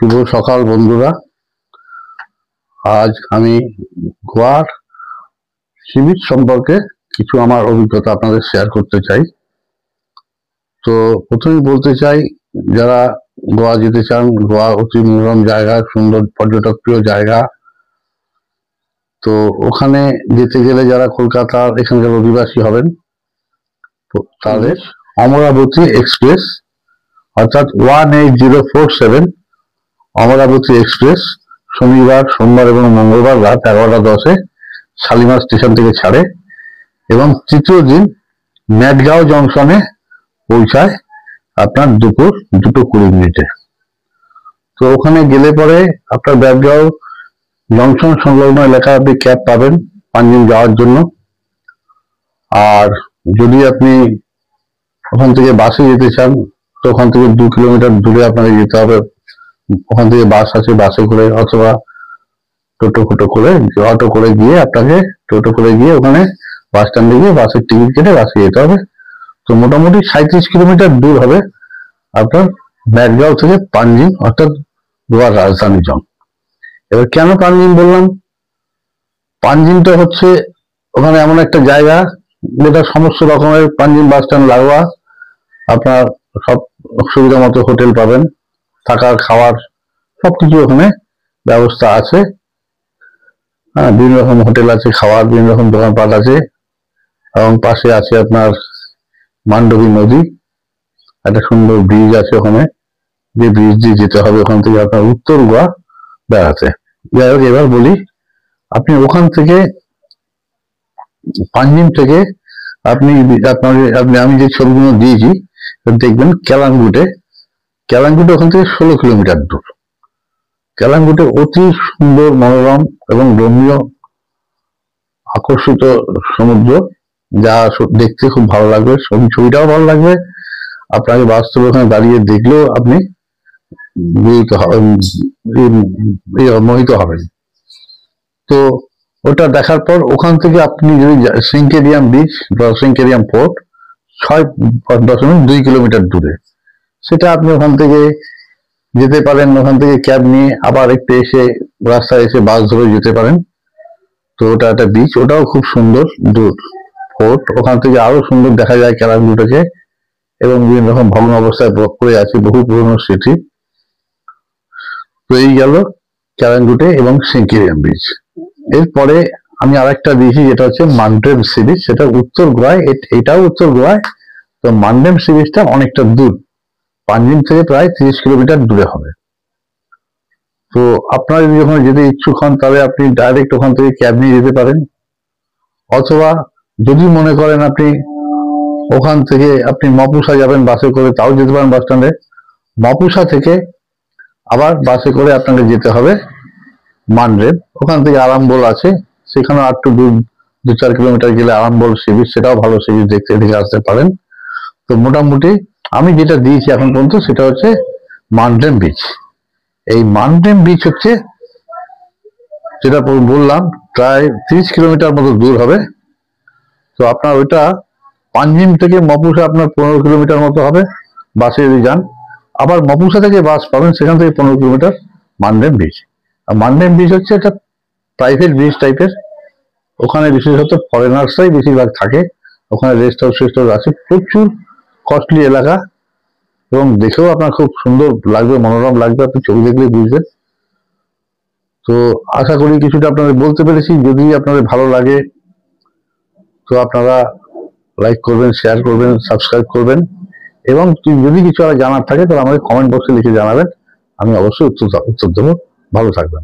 শুভ সকাল বন্ধুরা। আজ আমি গোয়ার সি বিচ সম্পর্কে কিছু আমার অভিজ্ঞতা আপনাদের শেয়ার করতে চাই। তো প্রথমেই বলতে চাই, যারা গোয়া যেতে চান, গোয়া অতি মনোরম জায়গা, সুন্দর পর্যটক প্রিয় জায়গা। তো ওখানে যেতে গেলে যারা কলকাতার এখানকার অধিবাসী হবেন তাদের অমরাবতী এক্সপ্রেস অর্থাৎ 18047 অমরাবতী এক্সপ্রেস শনিবার, সোমবার এবং মঙ্গলবার রাত 11:10 শালিমার স্টেশন থেকে ছাড়ে এবং তৃতীয় দিন ম্যাডগাঁও জংশনে পৌঁছায় আপনার দুপুর 2:20। তো ওখানে গেলে পরে আপনার ম্যাডগাঁও জংশন সংলগ্ন এলাকায় আপনি ক্যাব পাবেন পাঞ্জিম যাওয়ার জন্য। আর যদি আপনি ওখান থেকে বাসে যেতে চান তো ওখান থেকে 2 কিলোমিটার দূরে আপনাকে যেতে হবে। ওখান থেকে বাস আছে, বাসে করে অথবা অটো করে গিয়ে আপনাকে ওখানে বাস স্ট্যান্ডে গিয়ে বাসের টিকিট কেটে বাসে যেতে হবে। তো মোটামুটি 37 কিলোমিটার দূর হবে আপনার ম্যাডগাঁও থেকে পাঞ্জিম অর্থাৎ গোয়ার রাজধানী জং। এবার কেন পাঞ্জিম বললাম? পাঞ্জিমটা হচ্ছে ওখানে এমন একটা জায়গা যেটা সমস্ত রকমের পাঞ্জিম বাস স্ট্যান্ড লাগোয়া। আপনার সব সুবিধা মতো হোটেল পাবেন, থাকার খাওয়ার সবকিছু ওখানে ব্যবস্থা আছে। হ্যাঁ, বিভিন্ন রকম হোটেল আছে, খাওয়ার বিভিন্ন রকম দোকানপাট আছে এবং পাশে আছে আপনার মান্ডবী নদী, একটা সুন্দর ব্রিজ আছে ওখানে, যে ব্রিজ দিয়ে যেতে হবে ওখান থেকে আপনার উত্তর গোয়া বেড়াতে। যাই হোক, এবার বলি, আপনি ওখান থেকে পাঞ্জিম থেকে আপনি আমি যে ছবিগুলো দিয়েছি দেখবেন ক্যালাঙ্গুটে ওখান থেকে 16 কিলোমিটার দূর। ক্যালাঙ্গুটে অতি সুন্দর, মনোরম এবং রম্য আকর্ষিত সমুদ্র, যা দেখতে খুব ভালো লাগবে, ছবিটাও ভালো লাগবে। আপনাকে বাস্তবে ওখানে দাঁড়িয়ে দেখলেও আপনি মোহিত হবেন। তো ওটা দেখার পর ওখান থেকে আপনি যদি সিঙ্কেরিয়াম বিচ বা সিঙ্কেরিয়াম পোর্ট 6.2 কিলোমিটার দূরে, সেটা আপনি ওখান থেকে যেতে পারেন। ওখান থেকে ক্যাব নিয়ে আবার একটু এসে রাস্তায় এসে বাস ধরে যেতে পারেন। তো ওটা একটা বিচ, ওটাও খুব সুন্দর দূর পোর্ট। ওখান থেকে আরো সুন্দর দেখা যায় ক্যালাঙ্গুটাকে এবং বিভিন্ন রকম ভগ্ন অবস্থায় পড়ে আছে বহু পুরনো স্মৃতি। তো এই গেল ক্যালাঙ্গুটে এবং সিঙ্কেরিয়াম বিচ। এরপরে আমি আরেকটা দিয়েছি যেটা হচ্ছে মান্ডেম সি বিচ, সেটা উত্তর গোয়ায়, এটাও উত্তর গোয়ায়। তো মান্ডেম সি বিচটা অনেকটা দূর, পাঞ্জিম থেকে প্রায় 30 কিলোমিটার দূরে হবে। তো আপনারা যদি ওখানে যেতে ইচ্ছুক হন তাহলে আপনি ডাইরেক্ট ওখান থেকে ক্যাব নিয়ে যেতে পারেন, অথবা যদি মনে করেন আপনি ওখান থেকে আপনি মপুসা যাবেন বাসে করে, তাও যেতে পারেন বাস স্ট্যান্ডে। মপুসা থেকে আবার বাসে করে আপনাকে যেতে হবে মান্ডেম। ওখান থেকে আরাম্বল আছে, সেখানেও একটু দূর, 2-4 কিলোমিটার গেলে আরাম্বল সি বিচ, সেটাও ভালো সি বিচ, দেখতে আসতে পারেন। তো মোটামুটি আমি যেটা দিয়েছি এখন পর্যন্ত সেটা হচ্ছে মান্ডেম বিচ। এই মান্ডেম বিচ হচ্ছে, যেটা বললাম, প্রায় 30 কিলোমিটার মতো দূর হবে। তো আপনার ওইটা পাঞ্জিম থেকে মপুসা আপনার 15 কিলোমিটার মতো হবে বাসে যদি যান। আবার মপুসা থেকে বাস পাবেন, সেখান থেকে 15 কিলোমিটার মান্ডেম বিচ। আর মান্ডেম বিচ হচ্ছে একটা প্রাইভেট বিচ টাইপের। ওখানে বিশেষত ফরেনার্সরাই বেশিরভাগ থাকে। ওখানে রেস্ট হাউস আছে, প্রচুর কস্টলি এলাকা এবং দেখেও আপনার খুব সুন্দর লাগবে, মনোরম লাগবে, আপনি ছবি দেখলে বুঝবেন। তো আশা করি কিছুটা আপনাদের বলতে পেরেছি। যদি আপনাদের ভালো লাগে তো আপনারা লাইক করবেন, শেয়ার করবেন, সাবস্ক্রাইব করবেন এবং যদি কিছু আর জানার থাকে তাহলে আমাকে কমেন্ট বক্সে লিখে জানাবেন, আমি অবশ্যই উত্তর দেবো। ভালো থাকবেন।